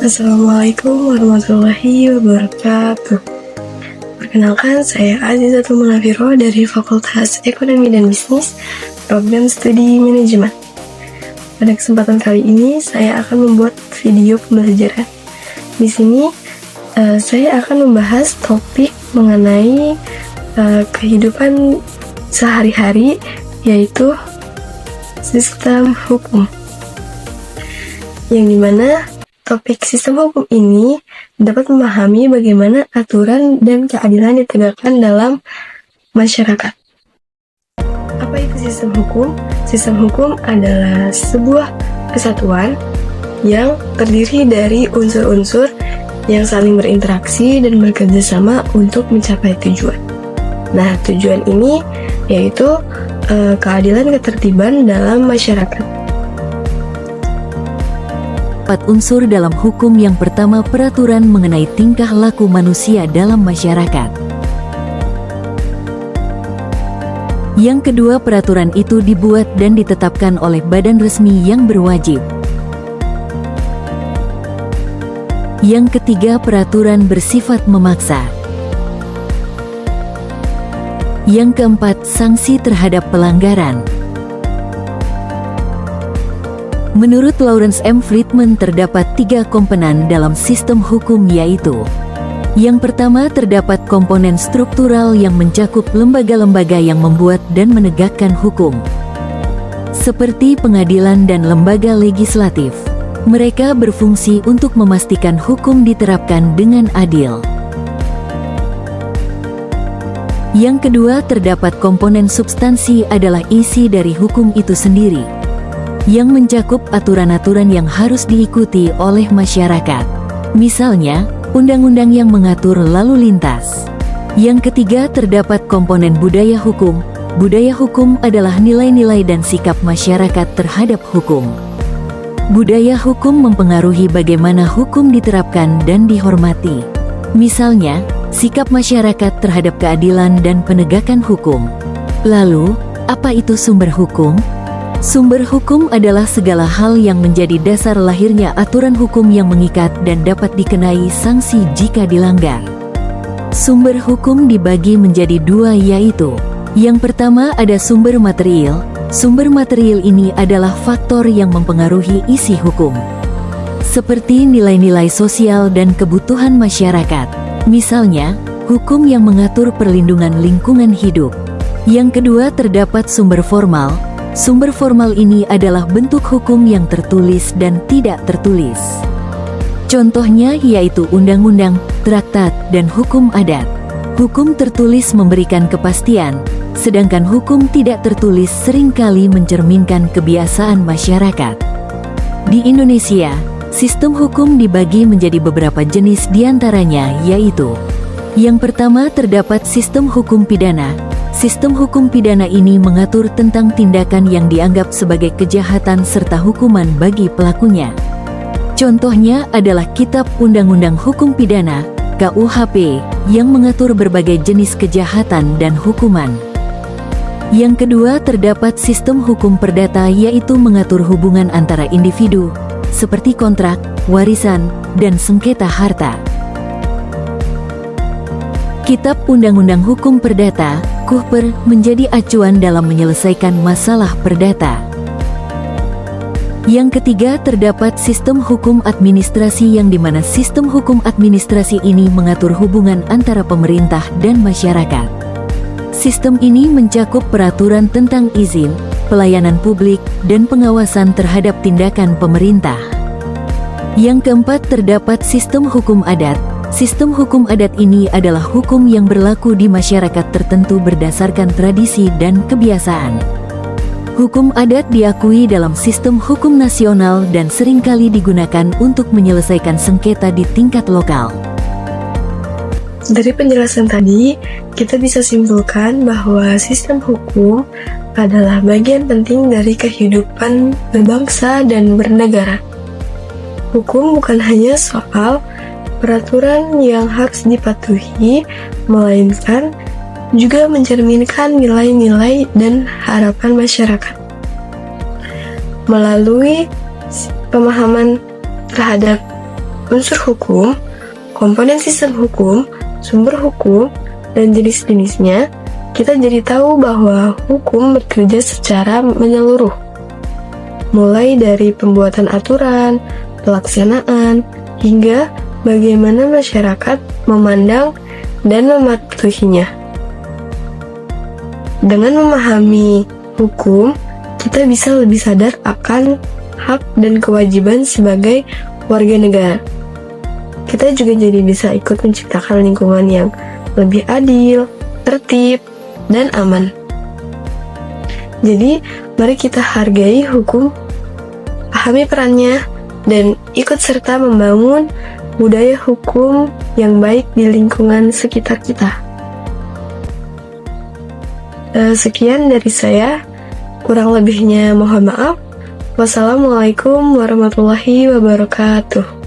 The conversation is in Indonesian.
Assalamualaikum warahmatullahi wabarakatuh. Perkenalkan, saya Azizatul Munafiro dari Fakultas Ekonomi dan Bisnis, Program Studi Manajemen. Pada kesempatan kali ini, saya akan membuat video pembelajaran. Di sini, saya akan membahas topik mengenai kehidupan sehari-hari, yaitu sistem hukum. Yang dimana topik sistem hukum ini dapat memahami bagaimana aturan dan keadilan ditegakkan dalam masyarakat. Apa itu sistem hukum? Sistem hukum adalah sebuah kesatuan yang terdiri dari unsur-unsur yang saling berinteraksi dan bekerja sama untuk mencapai tujuan. Nah, tujuan ini yaitu keadilan ketertiban dalam masyarakat. 4 unsur dalam hukum. Yang pertama, peraturan mengenai tingkah laku manusia dalam masyarakat. Yang kedua, peraturan itu dibuat dan ditetapkan oleh badan resmi yang berwajib. Yang ketiga, peraturan bersifat memaksa. Yang keempat, sanksi terhadap pelanggaran. Menurut Lawrence M. Friedman, terdapat 3 komponen dalam sistem hukum, yaitu: yang pertama, terdapat komponen struktural yang mencakup lembaga-lembaga yang membuat dan menegakkan hukum, seperti pengadilan dan lembaga legislatif. Mereka berfungsi untuk memastikan hukum diterapkan dengan adil. Yang kedua, terdapat komponen substansi, adalah isi dari hukum itu sendiri, yang mencakup aturan-aturan yang harus diikuti oleh masyarakat. Misalnya, undang-undang yang mengatur lalu lintas. Yang ketiga, terdapat komponen budaya hukum. Budaya hukum adalah nilai-nilai dan sikap masyarakat terhadap hukum. Budaya hukum mempengaruhi bagaimana hukum diterapkan dan dihormati. Misalnya, sikap masyarakat terhadap keadilan dan penegakan hukum. Lalu, apa itu sumber hukum? Sumber hukum adalah segala hal yang menjadi dasar lahirnya aturan hukum yang mengikat dan dapat dikenai sanksi jika dilanggar. Sumber hukum dibagi menjadi 2, yaitu: yang pertama, ada sumber material. Sumber material ini adalah faktor yang mempengaruhi isi hukum, seperti nilai-nilai sosial dan kebutuhan masyarakat. Misalnya, hukum yang mengatur perlindungan lingkungan hidup. Yang kedua, terdapat sumber formal. Sumber formal ini adalah bentuk hukum yang tertulis dan tidak tertulis. Contohnya yaitu undang-undang, traktat, dan hukum adat. Hukum tertulis memberikan kepastian, sedangkan hukum tidak tertulis seringkali mencerminkan kebiasaan masyarakat. Di Indonesia, sistem hukum dibagi menjadi beberapa jenis, diantaranya yaitu: yang pertama, terdapat sistem hukum pidana. Sistem hukum pidana ini mengatur tentang tindakan yang dianggap sebagai kejahatan serta hukuman bagi pelakunya. Contohnya adalah Kitab Undang-Undang Hukum Pidana (KUHP) yang mengatur berbagai jenis kejahatan dan hukuman. Yang kedua, terdapat sistem hukum perdata, yaitu mengatur hubungan antara individu, seperti kontrak, warisan, dan sengketa harta. Kitab Undang-Undang Hukum Perdata (KUHPER) menjadi acuan dalam menyelesaikan masalah perdata. Yang ketiga, terdapat sistem hukum administrasi, yang dimana sistem hukum administrasi ini mengatur hubungan antara pemerintah dan masyarakat. Sistem ini mencakup peraturan tentang izin, pelayanan publik, dan pengawasan terhadap tindakan pemerintah. Yang keempat, terdapat sistem hukum adat. Sistem hukum adat ini adalah hukum yang berlaku di masyarakat tertentu berdasarkan tradisi dan kebiasaan. Hukum adat diakui dalam sistem hukum nasional dan seringkali digunakan untuk menyelesaikan sengketa di tingkat lokal. Dari penjelasan tadi, kita bisa simpulkan bahwa sistem hukum adalah bagian penting dari kehidupan berbangsa dan bernegara. Hukum bukan hanya soal peraturan yang harus dipatuhi, melainkan juga mencerminkan nilai-nilai dan harapan masyarakat. Melalui pemahaman terhadap unsur hukum, komponen sistem hukum, sumber hukum, dan jenis-jenisnya, kita jadi tahu bahwa hukum bekerja secara menyeluruh. Mulai dari pembuatan aturan, pelaksanaan, hingga bagaimana masyarakat memandang dan mematuhinya. Dengan memahami hukum, kita bisa lebih sadar akan hak dan kewajiban sebagai warga negara. Kita juga jadi bisa ikut menciptakan lingkungan yang lebih adil, tertib, dan aman. Jadi, mari kita hargai hukum, pahami perannya, dan ikut serta membangun budaya hukum yang baik di lingkungan sekitar kita. Sekian dari saya, kurang lebihnya mohon maaf. Wassalamualaikum warahmatullahi wabarakatuh.